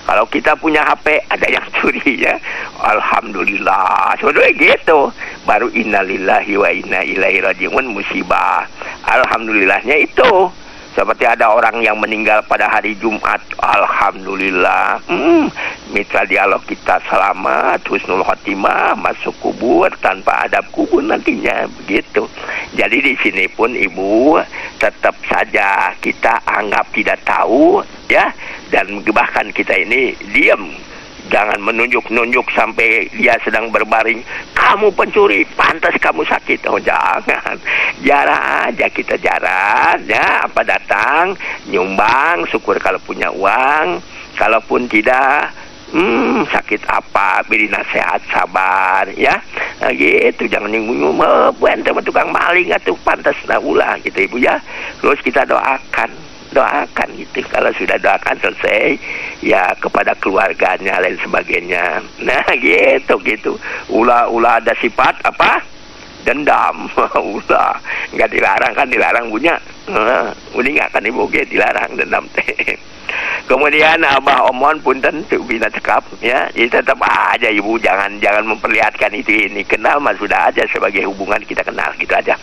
Kalau kita punya HP, ada yang curi, ya. Alhamdulillah, sebetulnya gitu. Baru innalillahi wa inna ilaihi raji'un musibah. Alhamdulillahnya itu. Seperti ada orang yang meninggal pada hari Jumat, alhamdulillah. Mitra dialog kita selamat, husnul khotimah, masuk kubur tanpa adab kubur nantinya, begitu. Jadi di sini pun Ibu tetap saja kita anggap tidak tahu, ya, dan bahkan kita ini diam. Jangan menunjuk-nunjuk sampai dia sedang berbaring. Kamu pencuri, pantas kamu sakit. Oh, jangan. Jarang aja kita jarang, ya. Apa datang, nyumbang, syukur kalau punya uang. Kalaupun tidak, sakit apa, beri nasihat, sabar, ya. Nah, gitu, jangan nyumbang. Bukan sama tukang maling atau pantas nah ulah, gitu Ibu, ya. Terus kita doakan gitu. Kalau sudah doakan selesai, ya kepada keluarganya lain sebagainya. Nah, gitu. Ulah ada sifat apa? Dendam. Ulah nggak dilarang, kan dilarang punya. Udah nggak kan Ibu dilarang dendam teh. Kemudian Abah Omon pun tentu bina cekap, ya. Jadi tetap aja Ibu jangan memperlihatkan itu ini. Kenal mah sudah aja sebagai hubungan kita kenal gitu aja.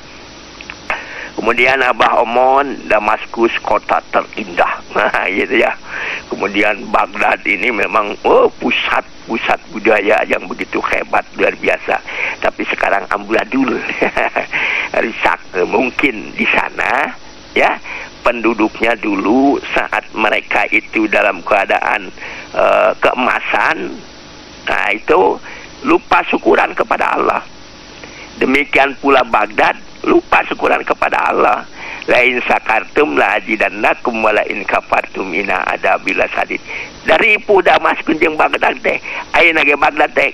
Kemudian Abah Omon, Damaskus kota terindah. Nah, gitu ya. Kemudian Baghdad ini memang pusat budaya yang begitu hebat, luar biasa. Tapi sekarang amburadul. Rusak. Mungkin di sana, ya, penduduknya dulu saat mereka itu dalam keadaan keemasan, nah itu lupa syukuran kepada Allah. Demikian pula Baghdad lupa syukuran kepada Allah. Lain sakartum la ajidannakum wa la in kafartum ina adabil sadid. Dari Damaskus jeung Baghdad teh, ayeuna ge Baghdad teh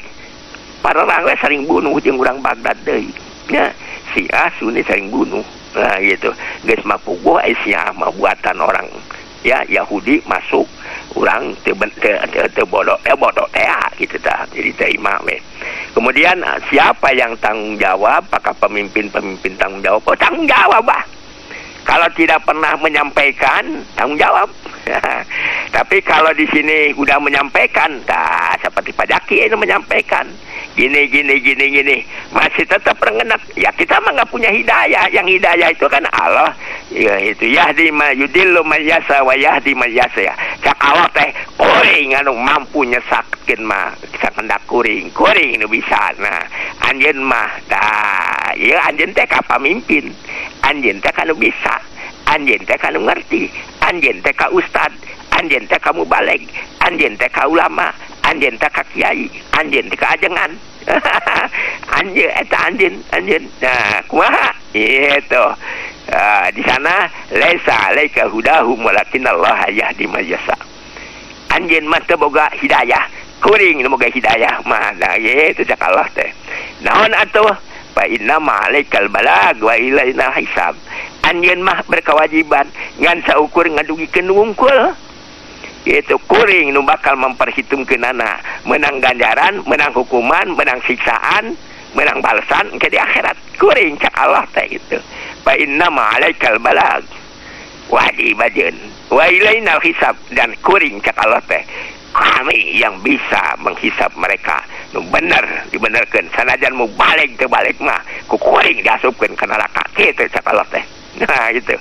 pararang we saling bunuh jeung urang Baghdad deui. Ya, Syiah Sunni saling bunuh. Nah, gitu. Geus mah puguh Syiah mah buatan orang, ya, Yahudi masuk, urang teu bodoh teh gitu tah. Jadi terima we. Kemudian siapa yang tanggung jawab? Apakah pemimpin tanggung jawab? Oh, tanggung jawab, bah. Kalau tidak pernah menyampaikan, tanggung jawab. Tapi kalau di sini udah menyampaikan, seperti Pak Jaki itu menyampaikan, gini, masih tetap rengenak. Ya kita mah nggak punya hidayah. Yang hidayah itu kan Allah. Ya itu yahdi ma yudillu man yasa wa yahdi man yasa, ya. Cak Allah teh kuring anu mampu nyesatkeun mah sakendak kuring nu bisa. Nah, anjeun mah ieu anjeun teh ka pamimpin. Anjeun teh kanu bisa. Anjeun teh kanu ngerti. Anjeun teh ka ustad. Anjeun teh ka mubalig. Anjeun teh ka ulama. Anjeun teh ka kiai. Anjeun teh ka ajengan. Anjeun eta anjeun. Nah, kumaha? Itu. Di sana laisa alaika hudahum walakin Allah yahdi man yasha. Anjeun mah teu boga hidayah, kuring nu boga hidayah mah. Nah, itu cak Allah teh. Naon atuh? Fa inna ma alaikal balag wa ilaina hisab. Anjeun mah berkewajiban ngan saukur ngadugikeun wungkul. Itu kuring nu bakal memperhitungkeunana menang ganjaran, menang hukuman, menang siksaan, menang balasan ke di akhirat. Kuring cak Allah teh itu. Fa inna ma alaikal balag wajibajeun wa ilainal hisab, dan kuring cak Allah teh kami yang bisa menghisab mereka nu bener dibenerkeun sanajan mu balik teu balik mah ku kuring diasupkeun ka neraka kitu cak Allah teh. Nah itu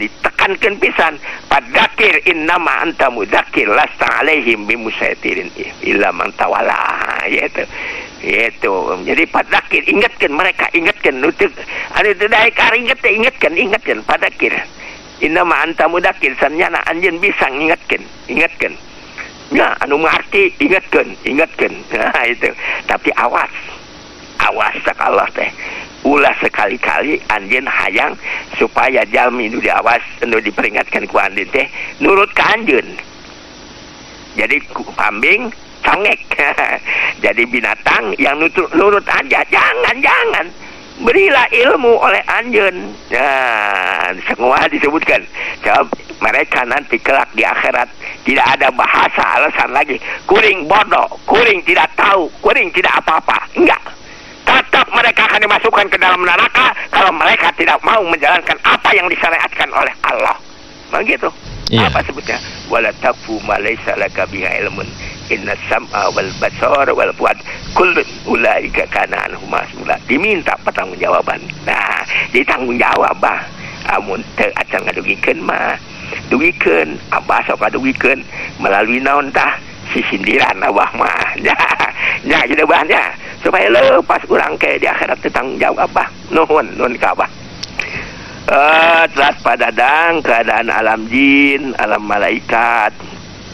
ditekankan pisan, fadzakir innama anta mudzakir lasta alaihim bimusaitirin illa man tawalla. Gitu. Jadi fadzakir, ingatkan mereka, ingatkan untuk anu teu daek ingatkan fadzakir innama anta mudzakir sanyana anjeun bisa ingatkan ya anu mengerti ingatkan. Nah itu, tapi awas cak Allah teh, ulah sekali-kali anjeun hayang supaya jalmi nu diawas, nu diperingatkan ku anjeun teh nurut ka anjeun. Jadi kambing congek jadi binatang yang nurut aja, jangan berilah ilmu oleh anjeun. Nah, semua disebutkan. Jawab mereka nanti kelak di akhirat tidak ada bahasa alasan lagi. Kuring bodoh, kuring tidak tahu, kuring tidak apa-apa. Enggak. Tetap mereka akan dimasukkan ke dalam neraka kalau mereka tidak mau menjalankan apa yang disyariatkan oleh Allah. Begitu. Iya. Apa sebutnya? Wala taqfu ma laysa laka bihi ilmun. Inna sam'a wal basara wal fuad kullun ulaika kana anhu mas'ula. Diminta pertanggungjawaban. Nah, ditanggung jawab bah. Amun teu acan ngadugikeun mah, dugikeun, abah sok ngadugikeun melalui naon tah si sindiran abah mah. Nya gitu bahnya supaya lepas urang ke di akhirat tanggung jawab bah. Nuhun ka abah. Teras padadang keadaan alam jin, alam malaikat.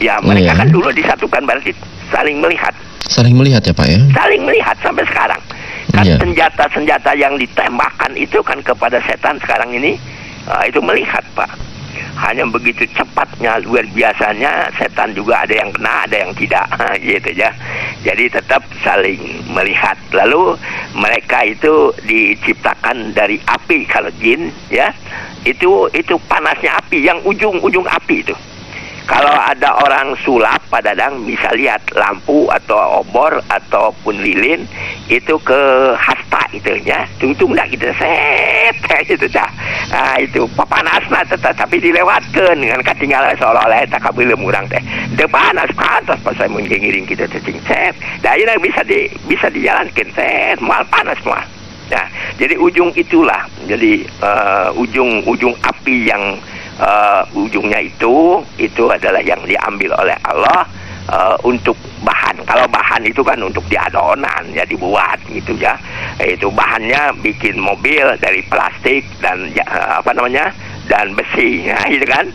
Ya mereka kan dulu disatukan, berarti saling melihat. Saling melihat ya Pak ya? Saling melihat sampai sekarang. Kan senjata-senjata yang ditembakkan itu kan kepada setan sekarang ini, itu melihat Pak. Hanya begitu cepatnya, luar biasanya, setan juga ada yang kena, ada yang tidak, gitu ya. Jadi tetap saling melihat. Lalu mereka itu diciptakan dari api, kalau jin ya, itu panasnya api, yang ujung api itu. Kalau ada orang sulap Pak Dadang bisa lihat lampu atau obor ataupun lilin itu ke hasta itu ya, tungtung dah kita set itu dah. Itu papanasna tapi dilewatkan dengan katinggalan seolah-olah eta kabeuleum urang teh. Teu panas ka atas pas saya mun ngiring kita cacing set. Da ieu bisa dijalankeun set, moal panas mah. Nah, jadi ujung itulah. Jadi ujung api yang ujungnya itu adalah yang diambil oleh Allah untuk bahan. Kalau bahan itu kan untuk diadonan ya, dibuat gitu ya. Itu bahannya bikin mobil dari plastik dan dan besi. Nah, itu kan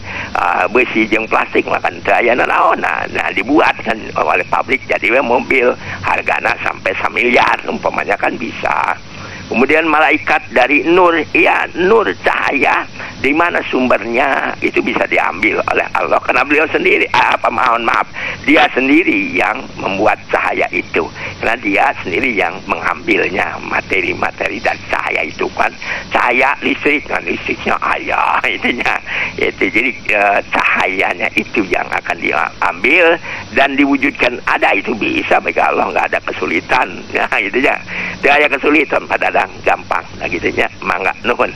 besi jeung plastik makan daya naon. Nah, dibuat kan oleh pabrik jadi mobil hargana sampai 1 miliar umpamanya kan bisa. Kemudian malaikat dari nur, ya nur cahaya, di mana sumbernya itu bisa diambil oleh Allah karena beliau sendiri, dia sendiri yang membuat cahaya itu, karena dia sendiri yang mengambilnya, materi-materi dan cahaya itu kan cahaya listrik, kan listriknya ayah itunya, itu jadi cahayanya itu yang akan diambil dan diwujudkan ada itu bisa bagi Allah, nggak ada kesulitan, ya itu ya, tidak ada kesulitan pada gampang, nah gitu ya, mangga nuhun.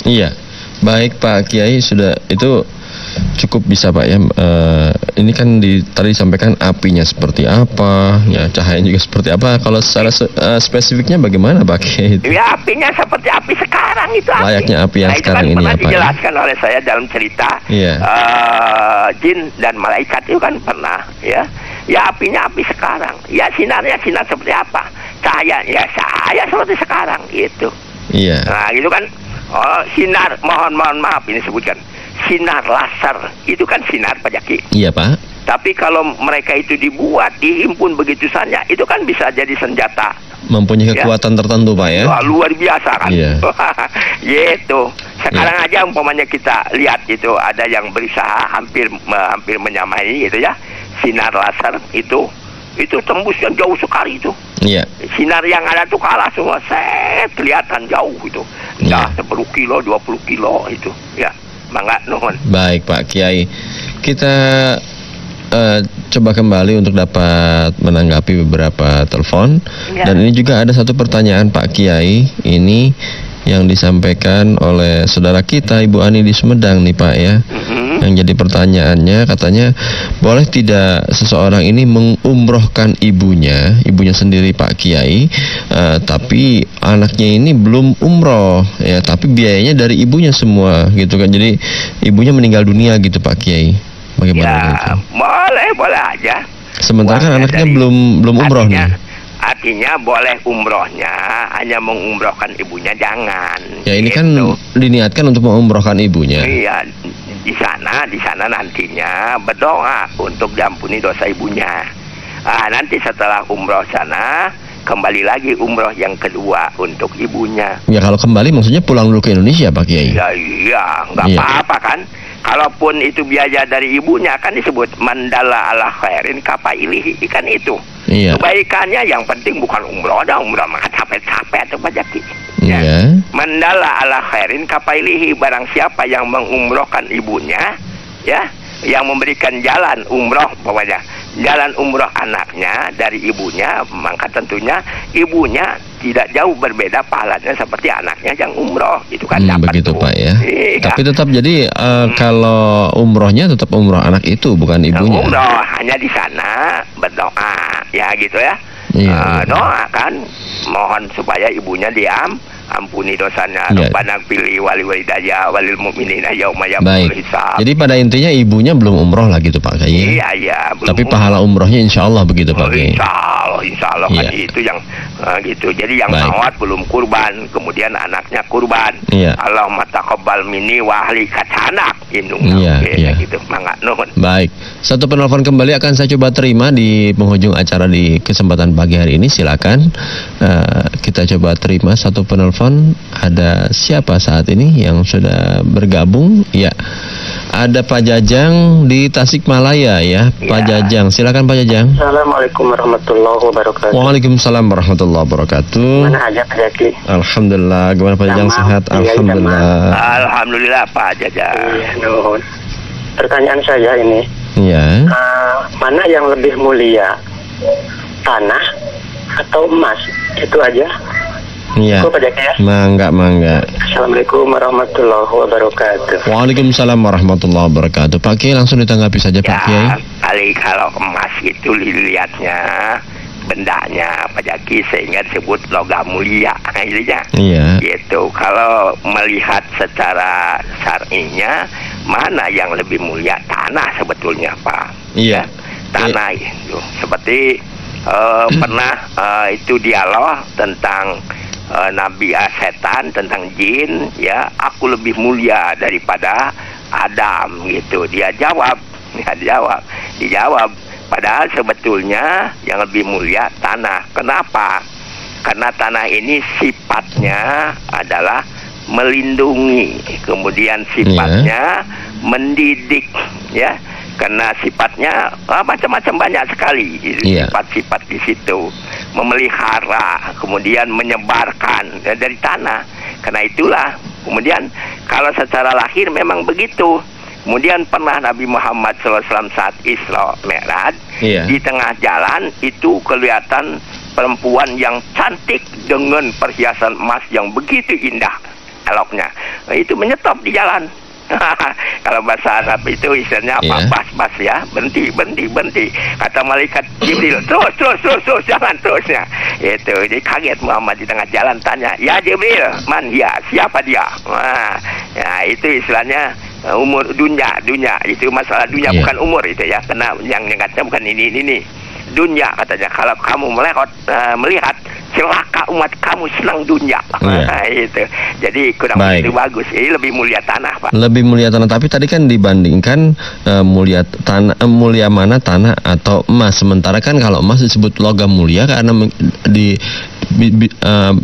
Iya, baik Pak Kiai, sudah itu cukup bisa Pak ya. Ini kan tadi disampaikan apinya seperti apa, ya cahayanya juga seperti apa. Kalau secara spesifiknya bagaimana Pak Kiai? Ya apinya seperti api sekarang itu. Layaknya api yang sekarang ini ya Pak. Dijelaskan oleh saya dalam cerita jin dan malaikat itu kan pernah ya. Ya apinya api sekarang. Ya sinarnya sinar seperti apa? Cahaya seperti sekarang itu. Iya. Nah gitu kan. Oh, sinar, mohon maaf ini sebutkan. Sinar laser itu kan sinar Pak Jaki. Iya Pak. Tapi kalau mereka itu dibuat, dihimpun begitu saja, itu kan bisa jadi senjata. Mempunyai kekuatan tertentu Pak ya. Wah, luar biasa kan. Iya. Gitu. Sekarang aja umpamanya kita lihat itu ada yang berusaha hampir menyamai gitu ya. Sinar laser itu tembusnya jauh sekali itu. Iya. Sinar yang ada tuh kalah semua, kelihatan jauh itu. Nah, 10 kilo, 20 kilo itu. Ya, mangga nuhun. Baik Pak Kiai. Kita coba kembali untuk dapat menanggapi beberapa telepon. Ya. Dan ini juga ada satu pertanyaan Pak Kiai. Ini yang disampaikan oleh saudara kita Ibu Ani di Sumedang nih Pak ya. Yang jadi pertanyaannya katanya boleh tidak seseorang ini mengumrohkan ibunya sendiri Pak Kiai, tapi anaknya ini belum umroh ya, tapi biayanya dari ibunya semua gitu kan. Jadi ibunya meninggal dunia gitu Pak Kiai. Bagaimana Ya, itu? boleh aja. Sementara kan anaknya belum umroh nih. Artinya boleh umrohnya, hanya mengumrohkan ibunya jangan. Ya ini gitu. kan diniatkan untuk mengumrohkan ibunya. Iya, di sana nantinya berdoa untuk diampuni dosa ibunya. Nanti setelah umroh sana kembali lagi umroh yang kedua untuk ibunya. Ya kalau kembali maksudnya pulang dulu ke Indonesia Pak Kiai. Ya iya, nggak Iya. apa-apa kan. Kalaupun itu biaya dari ibunya kan disebut mandala ala khairin kafailihi, kan itu. Iya. Kebaikannya yang penting bukan umroh mah capek-capek atau pajaki. Iya. Mandala ala khairin kafailihi, barang siapa yang mengumrohkan ibunya, ya, yang memberikan jalan umroh, pokoknya jalan umroh anaknya dari ibunya, maka tentunya ibunya tidak jauh berbeda pahalanya seperti anaknya yang umroh, itu kan dapat begitu tuh. Pak ya. Iya. Tapi tetap jadi kalau umrohnya tetap umroh anak itu bukan ibunya. Umroh hanya di sana berdoa, ya gitu ya. Iya, iya. Doa kan, mohon supaya ibunya ampuni dosanya. Iya. Rabbana pilih wali walidayya walil mu'minina yauma Baik. yaqumul hisab. Jadi pada intinya ibunya belum umroh lah gitu Pak Kiai. Iya, belum. Tapi pahala umrohnya insya Allah begitu Pak Kiai. Insya Allah kan Iya. itu yang gitu. Jadi yang Baik. mawat belum kurban, kemudian anaknya kurban. Iya. Allahumma taqabbal minni wa ahli katanak indung. Iya, iya. Gitu. Mangga nuhun. Baik, satu penelpon kembali akan saya coba terima di penghujung acara di kesempatan pagi hari ini. Silakan kita coba terima satu penelpon. Ada siapa saat ini yang sudah bergabung? Ya, ada Pak Jajang di Tasikmalaya ya. Pak Jajang, silakan Pak Jajang. Assalamualaikum warahmatullahi wabarakatuh. Waalaikumsalam warahmatullahi wabarakatuh. Mana aja Pak Jaki? Alhamdulillah, gimana Pak Jajang, Sama, sehat? iya, Alhamdulillah. Alhamdulillah Pak Jaja. Iya, nuhun. Pertanyaan saya ini, Ya. mana yang lebih mulia, tanah atau emas? Itu aja. Iya. Cukup Pak Jaki ya. Mangga. Assalamualaikum warahmatullahi wabarakatuh. Waalaikumsalam warahmatullahi wabarakatuh. Pak Kiai langsung ditanggapi saja Pak Kiai. Ya, kali kalau emas itu dilihatnya bendanya Pak Jaki sehingga disebut logam mulia, intinya. Iya. Gitu. Kalau melihat secara syar'inya, mana yang lebih mulia? Tanah sebetulnya Pak. Iya. Tanah itu. Seperti pernah itu dialog tentang Nabi setan, tentang jin, ya, aku lebih mulia daripada Adam gitu. Dijawab. Padahal sebetulnya yang lebih mulia tanah. Kenapa? Karena tanah ini sifatnya adalah melindungi, kemudian sifatnya mendidik, ya. Karena sifatnya macam-macam, banyak sekali sifat-sifat di situ, memelihara, kemudian menyebarkan dari tanah. Karena itulah kemudian kalau secara lahir memang begitu. Kemudian pernah Nabi Muhammad SAW saat Isra Mi'raj, di tengah jalan itu kelihatan perempuan yang cantik dengan perhiasan emas yang begitu indah eloknya. Itu menyetop di jalan. Kalau bahasa Arab itu istilahnya apa? Bas ya, berhenti. Kata malaikat Jibril, terus, jangan terusnya. Itu, jadi kaget Muhammad di tengah jalan tanya, ya Jibril, man ya, siapa dia? Ya itu istilahnya umur dunia itu masalah dunia, bukan umur itu ya, karena yang katanya bukan ini dunia katanya. Kalau kamu melihat celaka umat kamu senang dunia. Itu. Jadi kurang begitu bagus. Ini lebih mulia tanah, Pak. Lebih mulia tanah, tapi tadi kan dibandingkan mulia mana tanah atau emas. Sementara kan kalau emas disebut logam mulia karena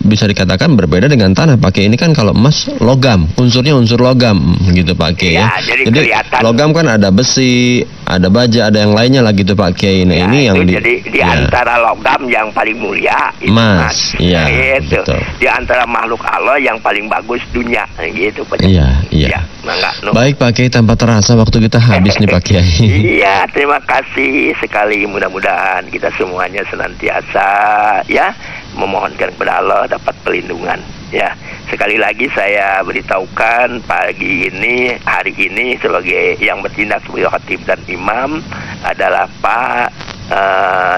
bisa dikatakan berbeda dengan tanah. Pakai ini kan kalau emas logam, unsurnya unsur logam gitu Pak Kiai. Ya, jadi logam kan ada besi, ada baja, ada yang lainnya lah gitu Pak Kiai. Nah, ya, ini yang jadi di antara logam yang paling mulia itu emas. Iya. Itu. Betul. Di antara makhluk Allah yang paling bagus dunia gitu Pak. Iya. Baik Pak Kiai, tanpa terasa waktu kita habis nih Pak Kiai. Iya, terima kasih sekali. Mudah-mudahan kita semuanya senantiasa ya memohonkan kepada Allah dapat perlindungan. Ya, sekali lagi saya beritahukan pagi ini, hari ini sebagai yang bertindak sebagai khatib dan imam adalah Pak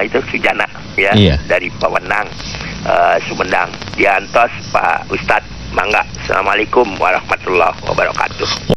itu Sujana ya, dari Pemenang Sumedang. Diantos Pak Ustadz, mangga. Assalamualaikum warahmatullahi wabarakatuh.